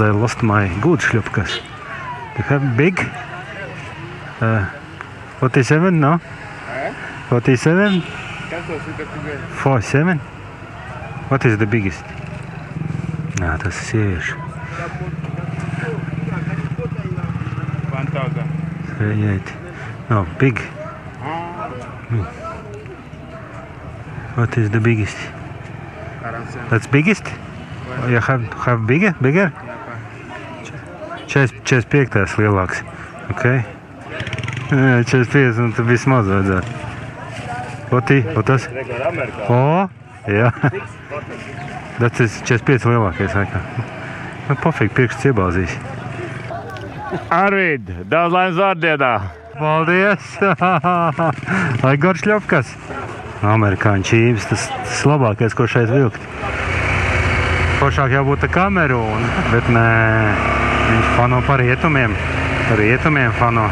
I lost my good šļupkas. You have big? 47, no? 47? 47? What is the biggest? Nā, tas ir sieviešu. 38. No, big. What is the biggest? That's biggest? You have bigger? 45 lielāks. Okay. 45 un tad vismaz vajadzētu. O tas? O, jā. Tas ir 45 lielākais. Nu, pofīgi, pirksts iebāzīs. Arvid, daudz laimes vārdienā. Paldies! Lai garš ļopkas! Amerikāņu čības, tas labākais, ko šeit vilkt. Foršāk jau būtu Kamerūna, bet nē, viņš fano par rietumiem. Par rietumiem fano.